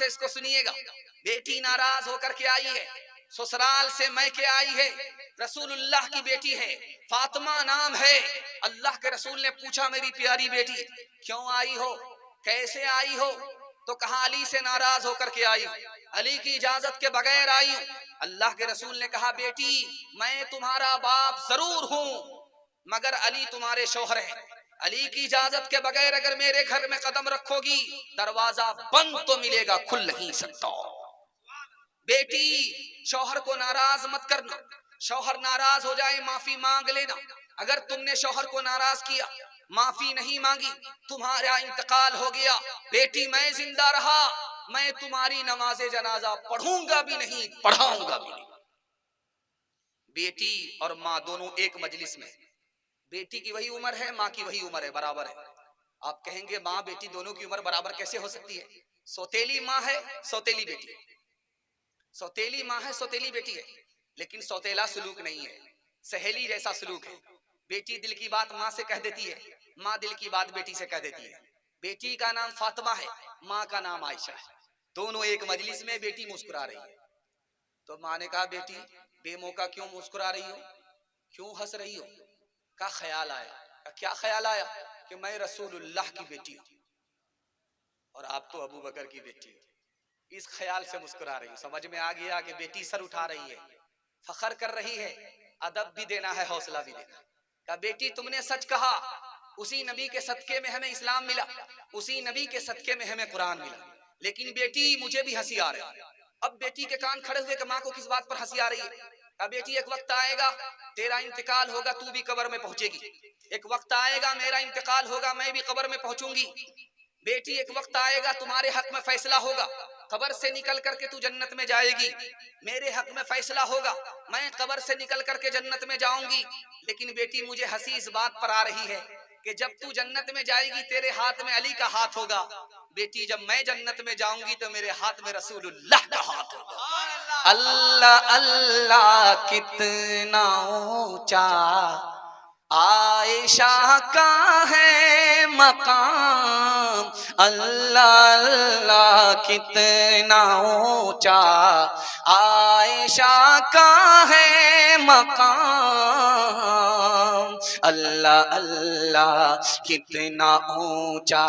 से इसको सुनिएगा। बेटी नाराज होकर के आई है, ससुराल से मैके आई है, रसूलुल्लाह की बेटी है, फातिमा नाम है। अल्लाह के रसूल ने पूछा मेरी प्यारी बेटी क्यों आई हो, कैसे आई हो? तो कहा अली से नाराज होकर के आई, अली की इजाजत के बगैर आई हूं। अल्लाह के रसूल ने कहा बेटी मैं तुम्हारा बाप जरूर हूं मगर अली तुम्हारे शौहर है, अली की इजाजत के बगैर अगर मेरे घर में कदम रखोगी दरवाजा बंद तो मिलेगा, खुल नहीं सकता। बेटी शौहर को नाराज मत करना, शौहर नाराज हो जाए माफी मांग लेना। अगर तुमने शौहर को नाराज किया, माफी नहीं मांगी, तुम्हारा इंतकाल हो गया, बेटी मैं जिंदा रहा, मैं तुम्हारी नमाजे जनाजा पढ़ूंगा भी नहीं, पढ़ाऊंगा भी नहीं। बेटी और माँ दोनों एक मजलिस में, बेटी की वही उम्र है, माँ की वही उम्र है, बराबर है। आप कहेंगे माँ बेटी दोनों की उम्र बराबर कैसे हो सकती है? सौतेली माँ है, सौतेली बेटी, सौतेली माँ है, सौतेली बेटी है, लेकिन सौतेला सलूक नहीं है, सहेली जैसा सलूक है। बेटी दिल की बात माँ से कह देती है, माँ दिल की बात बेटी से कह देती है। बेटी का नाम फातिमा है, माँ का नाम आयशा है, दोनों एक मजलिस में, बेटी मुस्कुरा रही है। तो माँ ने कहा बेटी बेमौका क्यों मुस्कुरा रही हो, क्यों हंस रही हो? का ख्याल आया। का क्या ख्याल आया? कि मैं रसूलुल्लाह की बेटी हूं और आप तो अबू बकर की बेटी हो, इस ख्याल से मुस्कुरा रही हूं। समझ में आ गया कि बेटी सर उठा रही है, फखर कर रही है, अदब भी देना है, हौसला भी देना। का बेटी तुमने सच कहा, उसी नबी के सदके में हमें इस्लाम मिला, उसी नबी के सदके में हमें कुरान मिला, लेकिन बेटी मुझे भी हंसी आ रही है। अब बेटी के कान खड़े हुए कि माँ को किस बात पर हंसी आ रही है? का बेटी एक वक्त आएगा तेरा इंतकाल होगा, तू भी कब्र में पहुंचेगी, एक वक्त आएगा मेरा इंतकाल होगा, मैं भी कब्र में पहुंचूंगी। बेटी एक वक्त आएगा तुम्हारे हक में फैसला होगा, कब्र से निकल करके तू जन्नत में जाएगी, मेरे हक में फैसला होगा, मैं कब्र से निकल करके जन्नत में जाऊंगी। लेकिन बेटी मुझे हंसी इस बात पर आ रही है कि जब तू जन्नत में जाएगी तेरे हाथ में अली का हाथ होगा, बेटी जब मैं जन्नत में जाऊंगी तो मेरे हाथ में रसूलुल्लाह का हाथ होगा। अल्लाह अल्लाह कितना ऊंचा आयशा का है मकाम, अल्लाह अल्लाह कितना ऊंचा आयशा का है मकाम, अल्लाह अल्लाह कितना ऊंचा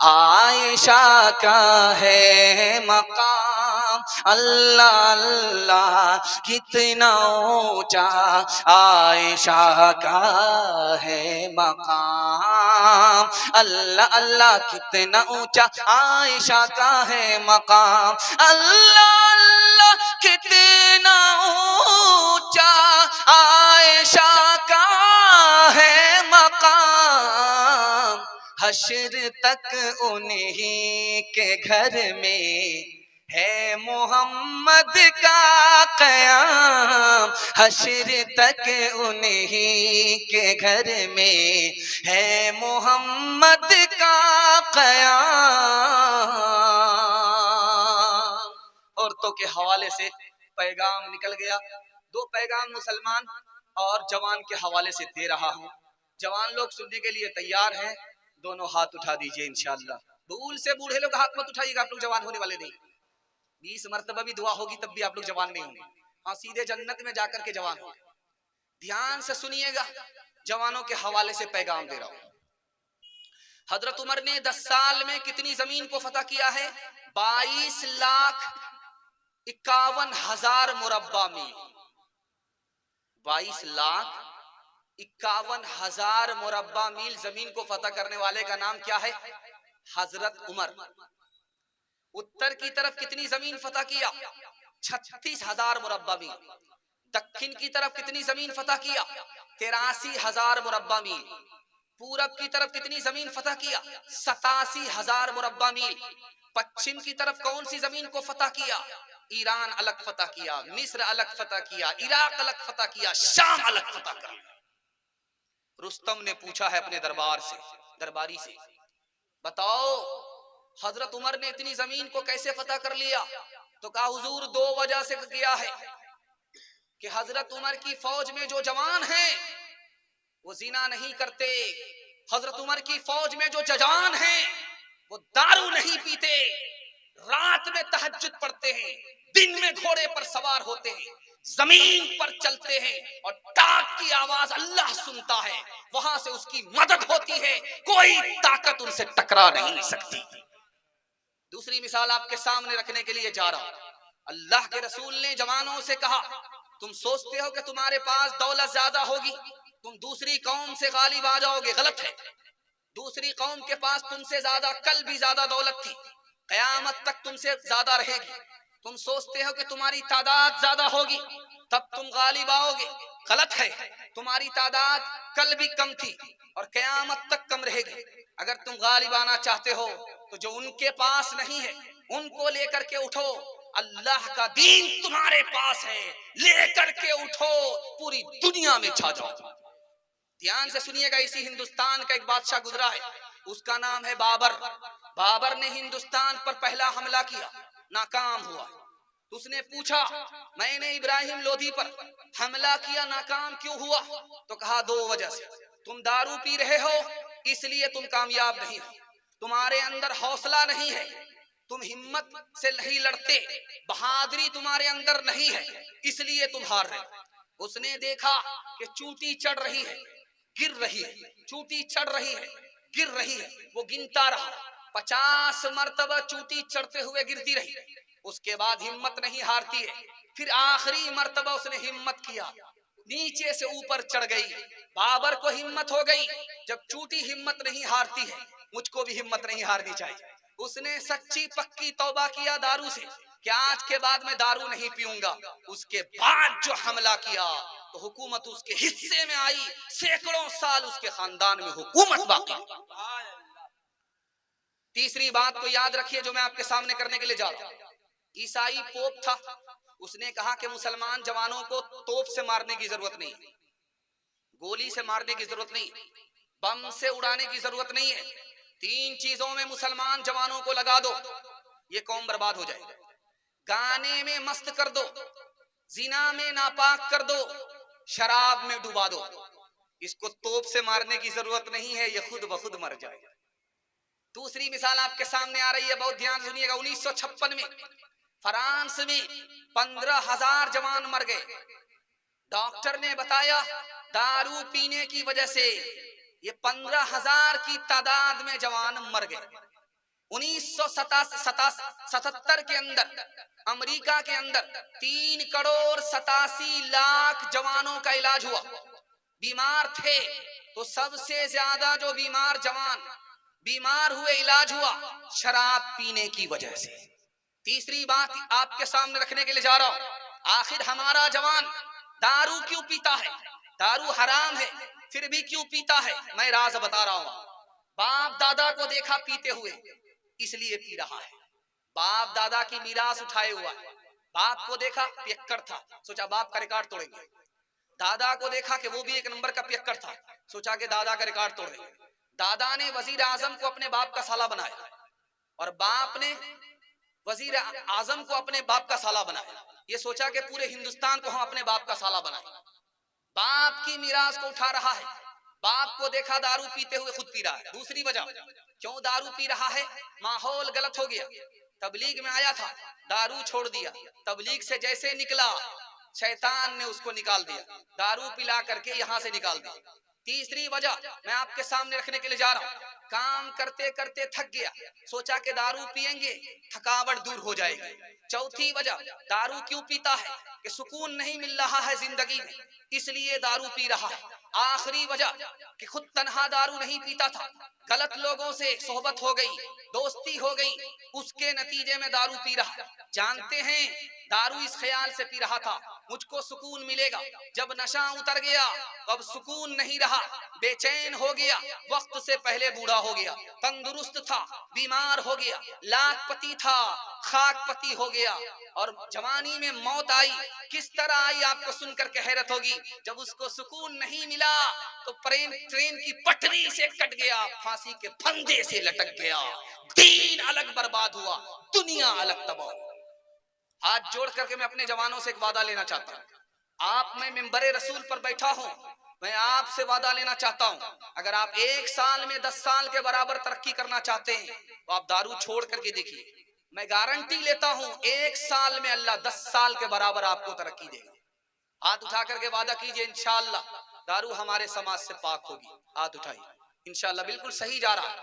आयशा का है मकाम, अल्लाह अल्लाह कितना ऊंचा आयशा का है मकाम, अल्लाह अल्लाह कितना ऊंचा आयशा का है मकाम, अल्लाह अल्लाह कितना ऊंचा आयशा का है मकाम, हश्र तक उन्हीं के घर में है मोहम्मद का क़याम, हश्र तक उन्हीं के घर में है मोहम्मद का क़याम। औरतों के हवाले से पैगाम निकल गया। दो पैगाम मुसलमान और जवान के हवाले से दे रहा हूँ। जवान लोग सुनने के लिए तैयार हैं, दोनों हाथ उठा दीजिए इंशाअल्लाह। भूल से बूढ़े लोग हाथ मत उठाइएगा, आप लोग जवान होने वाले नहीं। 20 मरतबा भी दुआ होगी तब भी आप लोग जवान नहीं होंगे, हाँ सीधे जन्नत में जाकर के जवान होंगे। ध्यान से सुनिएगा, जवानों के हवाले से पैगाम दे रहा हूं। हजरत उमर ने 10 साल में कितनी जमीन को फतह किया है? 22,51,000 मुरब्बा मील, 22,51,000 मुरब्बा मील जमीन को फतह करने वाले का नाम क्या है? हजरत उमर। उत्तर की तरफ कितनी जमीन फतह किया? 36,000 मुरब्बा मील। दक्षिण की तरफ कितनी जमीन फतह किया? 83,000 मुरब्बा मील। पूरब की तरफ कितनी जमीन फतह किया? 87,000 मुरब्बा मील। पश्चिम की तरफ कौन सी जमीन को फतह किया? ईरान अलग फतह किया, मिस्र अलग फतह किया, इराक अलग फतह किया, शाम अलग फतह कर। रुस्तम ने पूछा है अपने दरबार से, दरबारी से, बताओ हजरत उमर ने इतनी जमीन को कैसे फतह कर लिया? तो कहा हुजूर 2 वजह से किया है कि हजरत उमर की फौज में जो जवान हैं वो जिना नहीं करते, हजरत उमर की फौज में जो जवान हैं वो दारू नहीं पीते, रात में तहज्जुद पढ़ते हैं, दिन में घोड़े पर सवार होते हैं, जमीन पर चलते हैं और डाक की आवाज अल्लाह सुनता है, वहां से उसकी मदद होती है, कोई ताकत उनसे टकरा नहीं सकती। दूसरी मिसाल आपके सामने रखने के लिए जा रहा हूं। अल्लाह के रसूल ने जवानों से कहा, तुम सोचते हो कि तुम्हारे पास दौलत ज्यादा होगी, तुम दूसरी कौम से गालिब आ जाओगे, गलत है। दूसरी कौम के पास तुमसे ज्यादा कल भी ज्यादा दौलत थी, कयामत तक तुमसे ज्यादा रहेगी। तुम सोचते हो कि तुम्हारी तादाद ज्यादा होगी तब तुम गालिब आओगे, गलत है। तुम्हारी तादाद कल भी कम थी और कयामत तक कम रहेगी। अगर तुम गालिब आना चाहते हो तो जो उनके पास नहीं है उनको लेकर के उठो, अल्लाह का दीन तुम्हारे पास है, लेकर के उठो, पूरी दुनिया में छा जाओ। ध्यान से सुनिएगा, इसी हिंदुस्तान का एक बादशाह गुजरा है, उसका नाम है बाबर। बाबर ने हिंदुस्तान पर पहला हमला किया, नाकाम हुआ। तो उसने पूछा, मैंने इब्राहिम लोधी पर हमला किया, नाकाम क्यों हुआ? तो कहा, दो वजह से। तुम दारू पी रहे हो इसलिए तुम कामयाब नहीं हो, तुम्हारे अंदर हौसला नहीं है, तुम हिम्मत से नहीं लड़ते, बहादुरी तुम्हारे अंदर नहीं है, इसलिए तुम हार रहे। उसने देखा कि चूटी चढ़ रही है, गिर रही है, चूटी चढ़ रही है, गिर रही है। वो गिनता रहा, 50 मर्तबा चूटी चढ़ते हुए गिरती रही। उसके बाद हिम्मत नहीं हारती है, फिर आखिरी मर्तबा उसने हिम्मत किया, नीचे से ऊपर चढ़ गई। बाबर को हिम्मत हो गई, जब चूटी हिम्मत नहीं हारती है, मुझको भी हिम्मत नहीं हारनी चाहिए। उसने सच्ची पक्की तौबा किया दारू से कि आज के बाद मैं दारू नहीं पीऊंगा। उसके बाद जो हमला किया तो हुकूमत उसके हिस्से में आई, सैकड़ों साल उसके खानदान में हुकूमत बाकी। तीसरी बात को याद रखिए जो मैं आपके सामने करने के लिए जा रहा हूं। ईसाई पोप था, उसने कहा कि मुसलमान जवानों को तोप से मारने की जरूरत नहीं, गोली से मारने की जरूरत नहीं, बम से उड़ाने की जरूरत नहीं है। 3 चीजों में मुसलमान जवानों को लगा दो, ये कौम बर्बाद हो जाएगी। गाने में मस्त कर दो, जिना में नापाक कर दो, शराब में डुबा दो। इसको तोप से मारने की जरूरत नहीं है, ये खुद ब खुद मर जाएगा। दूसरी मिसाल आपके सामने आ रही है, बहुत ध्यान सुनिएगा। 1956 में फ्रांस में 15,000 जवान मर गए। डॉक्टर ने बताया दारू पीने की वजह से ये 15,000 की तादाद में जवान मर गए। 1977 के अंदर अमेरिका के अंदर 3,87,00,000 जवानों का इलाज हुआ। बीमार थे तो सबसे ज्यादा जो बीमार जवान बीमार हुए, इलाज हुआ शराब पीने की वजह से। तीसरी बात आपके सामने रखने के लिए जा रहा हूं, आखिर हमारा जवान दारू क्यों पीता है? दारू हराम है फिर भी क्यों पीता है? मैं राज बता रहा हूं। बाप दादा को देखा पीते हुए इसलिए पी रहा है, बाप दादा की मीरास उठाए हुआ है। बाप को देखा पियक्कड़ था, सोचा बाप का रिकॉर्ड तोड़ेंगे। दादा को देखा कि वो भी एक नंबर का पियक्कड़ था, सोचा कि दादा का रिकॉर्ड तोड़ देंगे। दादा ने वजीर आजम को अपने बाप का साला बनाया और बाप ने वजीर आजम को अपने बाप का साला बनाया। ये सोचा कि पूरे हिंदुस्तान को हम अपने बाप का साला बनाए। बाप की मीरास को उठा रहा है, बाप को देखा दारू पीते हुए खुद पी रहा है। दूसरी वजह क्यों दारू पी रहा है, माहौल गलत हो गया। तबलीग में आया था, दारू छोड़ दिया, तबलीग से जैसे निकला शैतान ने उसको निकाल दिया, दारू पिला करके यहां से निकाल दिया। तीसरी वजह मैं आपके सामने रखने के लिए जा रहा हूं, काम करते करते थक गया, सोचा कि दारू पिएंगे थकावट दूर हो जाएगी। चौथी वजह दारू क्यों पीता है कि सुकून नहीं मिल रहा है जिंदगी में, इसलिए दारू पी रहा है। आखिरी वजह कि खुद तन्हा दारू नहीं पीता था, गलत लोगों से सोहबत हो गई, दोस्ती हो गई, उसके नतीजे में दारू पी रहा। जानते हैं दारू इस ख्याल से पी रहा था मुझको सुकून मिलेगा, जब नशा उतर गया अब सुकून नहीं रहा, बेचैन हो गया, वक्त से पहले बूढ़ा हो गया। तंदुरुस्त था बीमार हो गया, लाखपति था खाकपति हो गया। और जवानी में मौत आई, किस तरह आई आपको सुनकर के हैरत होगी। जब उसको सुकून नहीं मिला तो ट्रेन की पटरी से कट गया, फांसी के फंदे से लटक गया, दीन अलग बर्बाद हुआ, दुनिया अलग तबाह। हाथ जोड़ करके मैं अपने जवानों से एक वादा लेना चाहता हूं। आप मैं मिंबरे रसूल पर बैठा हूं, मैं आपसे वादा लेना चाहता हूं, अगर आप 1 साल में 10 साल के बराबर तरक्की करना चाहते हैं तो आप दारू छोड़ करके देखिए। मैं गारंटी लेता हूं 1 साल में अल्लाह 10 साल के बराबर आपको तरक्की देगा। हाथ उठा करके वादा कीजिए इंशाअल्लाह दारू हमारे समाज से पाक होगी। हाथ उठाइए, इंशाअल्लाह बिल्कुल सही जा रहा है।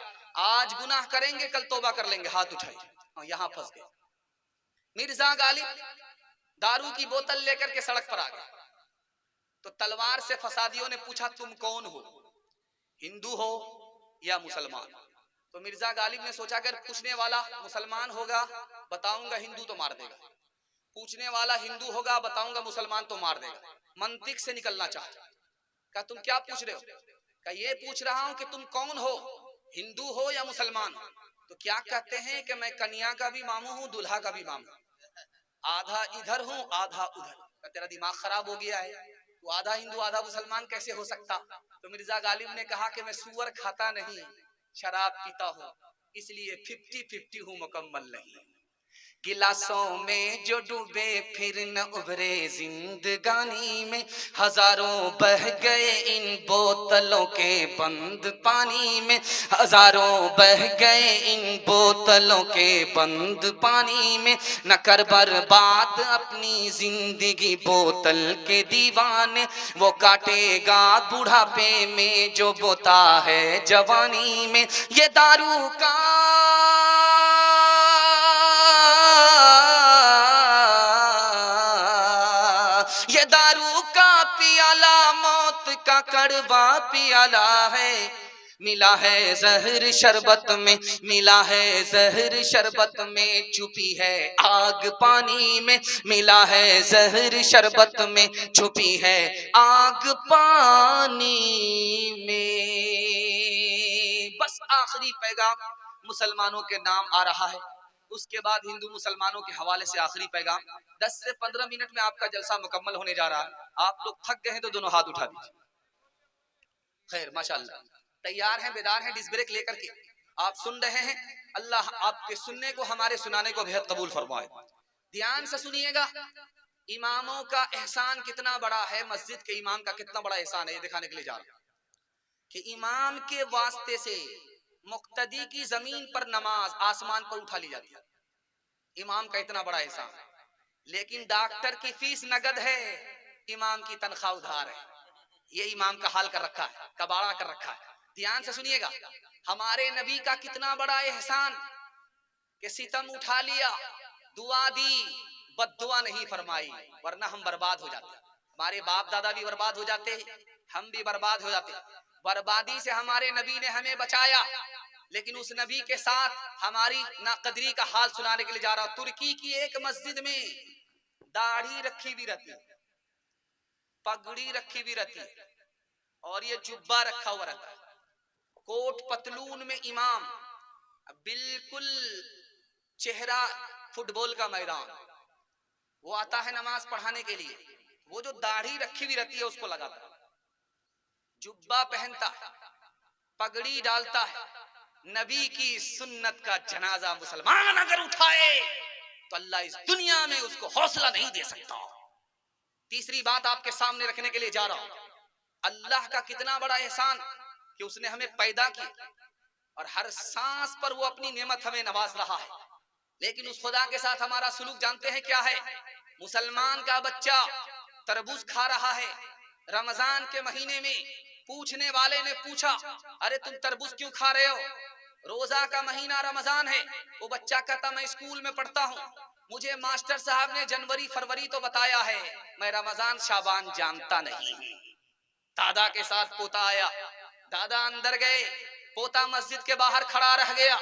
आज गुनाह करेंगे कल तौबा कर लेंगे। हाथ उठाइए। यहां फंस गए। मिर्जा गालिब दारू की बोतल लेकर के सड़क पर आ गए तो तलवार से फसादियों ने पूछा तुम कौन हो, हिंदू हो या मुसलमान? तो मिर्जा गालिब ने सोचा अगर पूछने वाला मुसलमान होगा बताऊंगा हिंदू तो मार देगा, पूछने वाला हिंदू होगा बताऊंगा मुसलमान तो मार देगा। मंतिक से निकलना चाहता। कहा तुम क्या पूछ रहे हो? कहा ये पूछ रहा हूं कि तुम कौन हो, हिंदू हो या मुसलमान? तो क्या कहते हैं कि मैं कन्या का भी मामू हूं दूल्हा का भी मामू, आधा इधर हूं आधा उधर। तेरा दिमाग खराब हो गया है, तू आधा हिंदू आधा मुसलमान कैसे हो सकता? तो मिर्जा गालिब ने कहा कि मैं सुअर खाता नहीं शराब पीता हूं, इसलिए 50-50 हूं, मुकम्मल नहीं। गिलासों में जो डूबे फिर न उभरे जिंदगानी में, हजारों बह गए इन बोतलों के बंद पानी में, हजारों बह गए इन बोतलों के बंद पानी में। न कर बर्बाद अपनी जिंदगी बोतल के दीवाने, वो काटेगा बुढ़ापे में जो बोता है जवानी में। ये दारू का ये दारू का पियाला मौत का कड़वा पियाला है। मिला है जहर शरबत में, मिला है जहर शरबत में, छुपी है आग पानी में। मिला है जहर शरबत में, छुपी है आग पानी में। बस आखिरी पैगाम मुसलमानों के नाम आ रहा है, उसके बाद हिंदू मुसलमानों के हवाले से आखिरी पैगाम। 10 से 15 मिनट में आपका जलसा मुकम्मल होने जा रहा है। आप लोग थक गए हैं तो दोनों हाथ उठा दीजिए। खैर माशाअल्लाह, तैयार हैं, बेदार हैं, डिस ब्रेक लेकर के आप सुन रहे हैं। अल्लाह आपके सुनने को हमारे सुनाने को बेहद कबूल फरमाए। ध्यान से सुनिएगा, इमामों का एहसान कितना बड़ा है, मस्जिद के इमाम का कितना बड़ा एहसान है, ये दिखाने के लिए जा रहा हूं कि इमाम के वास्ते से मुक्तदी की जमीन पर नमाज आसमान पर उठा ली जाती है। इमाम का इतना बड़ा एहसान है। लेकिन डॉक्टर की फीस नगद है, इमाम की तनख्वाह उधार है। ये इमाम का हाल कर रखा है, कबाड़ा कर रखा है। ध्यान से सुनिएगा, हमारे नबी का कितना बड़ा एहसान कि सितम उठा लिया, दुआ दी, बद्दुआ नहीं फरमाई, वरना हम बर्बाद हो जाते। हमारे बाप दादा भी बर्बाद हो जाते, हम भी बर्बाद हो जाते। बर्बादी से हमारे नबी ने हमें बचाया, लेकिन उस नबी के साथ हमारी नाकदरी का हाल सुनाने के लिए जा रहा हूं। तुर्की की एक मस्जिद में दाढ़ी रखी भी रहती है, पगड़ी रखी भी रहती है, और ये जुब्बा रखा हुआ रहता है, कोट पतलून में इमाम, बिल्कुल चेहरा फुटबॉल का मैदान। वो आता है नमाज पढ़ाने के लिए, वो जो दाढ़ी रखी हुई रहती है उसको लगाता है, जुब्बा पहनता है, पगड़ी डालता है। नबी की सुन्नत का जनाजा मुसलमान अगर उठाए तो अल्लाह इस दुनिया में उसको हौसला नहीं दे सकता। तीसरी बात आपके सामने रखने के लिए जा रहा हूं, अल्लाह का कितना बड़ा एहसान कि उसने हमें पैदा किया और हर सांस पर वो अपनी नेमत हमें नवाज रहा है। लेकिन उस खुदा के साथ हमारा सुलूक जानते हैं क्या है? मुसलमान का बच्चा तरबूज खा रहा है, रमजान के महीने में पूछने वाले ने पूछा अरे तुम तरबूज क्यों खा रहे हो? रोजा का महीना रमजान है। वो बच्चा कहता मैं स्कूल में पढ़ता हूँ, मुझे मास्टर साहब ने जनवरी फरवरी तो बताया है, मैं रमजान शाबान जानता नहीं। दादा के साथ पोता आया, दादा अंदर गए, पोता मस्जिद के बाहर खड़ा रह गया।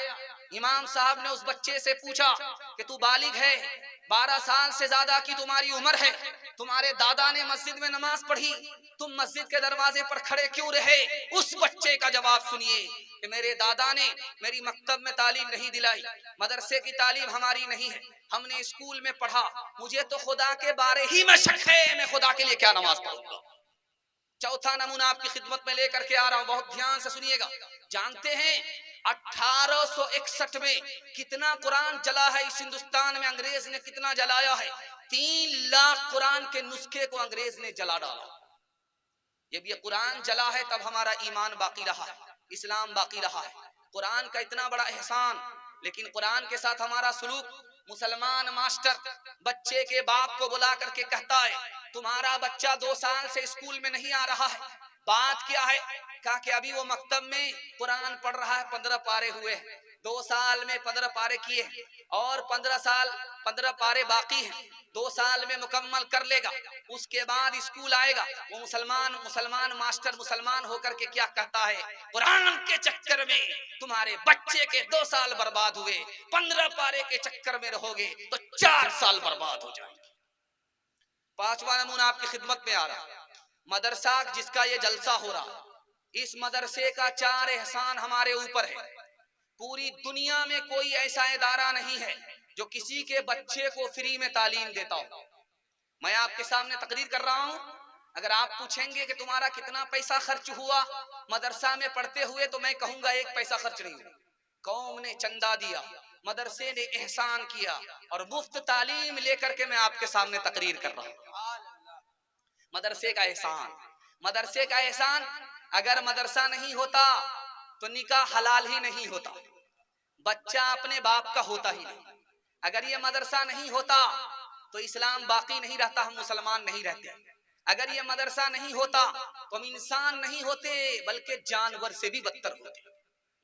इमाम साहब ने उस बच्चे से पूछा कि तू बालिग है, 12 साल से ज्यादा की तुम्हारी उम्र है, तुम्हारे दादा ने मस्जिद में नमाज पढ़ी, तुम मस्जिद के दरवाजे पर खड़े क्यों रहे? उस बच्चे का जवाब सुनिए कि मेरे दादा ने मेरी मकतब में तालीम नहीं दिलाई, मदरसे की तालीम हमारी नहीं है, हमने स्कूल में पढ़ा, मुझे तो खुदा के बारे ही में शक है, मैं खुदा के लिए क्या नमाज पढ़ूंगा। चौथा नमूना आपकी खिदमत में लेकर के आ रहा हूं, बहुत ध्यान से सुनिएगा। जानते हैं 1861 में कितना कुरान जला है इस हिंदुस्तान में? अंग्रेज ने कितना जलाया है? 3 लाख कुरान के नुस्खे को अंग्रेज ने जला डाला। जब ये कुरान जला है तब हमारा ईमान बाकी रहा है, इस्लाम बाकी रहा है। कुरान का इतना बड़ा एहसान लेकिन कुरान के साथ हमारा सलूक, मुसलमान मास्टर बच्चे के बाप को बुला करके कहता है तुम्हारा बच्चा 2 साल से स्कूल में नहीं आ रहा है, बात क्या है? कहा कि अभी वो मकतब में कुरान पढ़ रहा है, 15 पारे हुए हैं, 2 साल में 15 पारे किए और 15 पारे बाकी हैं, 2 साल में मुकम्मल कर लेगा, उसके बाद स्कूल आएगा। वो मुसलमान मास्टर मुसलमान होकर के क्या कहता है, कुरान के चक्कर में तुम्हारे बच्चे के 2 साल बर्बाद हुए, 15 पारे के चक्कर में रहोगे तो 4 साल बर्बाद हो जाएंगे। 5वां नमूना आपकी खिदमत में आ रहा, मदरसा जिसका ये जलसा हो रहा, इस मदरसे का 4 एहसान हमारे ऊपर है। पूरी दुनिया में कोई ऐसा इदारा नहीं है जो किसी के बच्चे को फ्री में तालीम देता हो। मैं आपके सामने तकरीर कर रहा हूं, अगर आप पूछेंगे कि तुम्हारा कितना पैसा खर्च हुआ मदरसा में पढ़ते हुए, तो मैं कहूंगा 1 पैसा खर्च नहीं हुआ। कौम ने चंदा दिया, मदरसे ने एहसान किया और मुफ्त तालीम लेकर के मैं आपके सामने तकरीर कर रहा हूं। मदरसे का एहसान, मदरसे का एहसान, अगर मदरसा नहीं होता तो निकाह हलाल ही नहीं होता, बच्चा अपने बाप का होता ही नहीं। अगर ये मदरसा नहीं होता तो इस्लाम बाकी नहीं रहता, हम मुसलमान नहीं रहते। अगर ये मदरसा नहीं होता तो हम इंसान नहीं होते बल्कि जानवर से भी बदतर होते।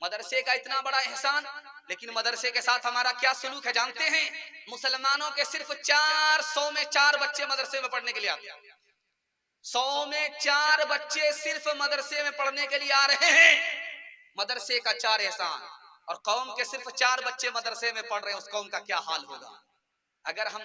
मदरसे का इतना बड़ा एहसान, लेकिन मदरसे के साथ हमारा क्या सलूक है जानते हैं? मुसलमानों के सिर्फ 400 में 4 बच्चे मदरसे में पढ़ने के लिए आते हैं। 100 में 4 बच्चे सिर्फ मदरसे में पढ़ने के लिए आ रहे हैं। मदरसे का 4 एहसान, और कौम के सिर्फ 4 बच्चे मदरसे में पढ़ रहे हैं, उस कौम का क्या हाल होगा? अगर हम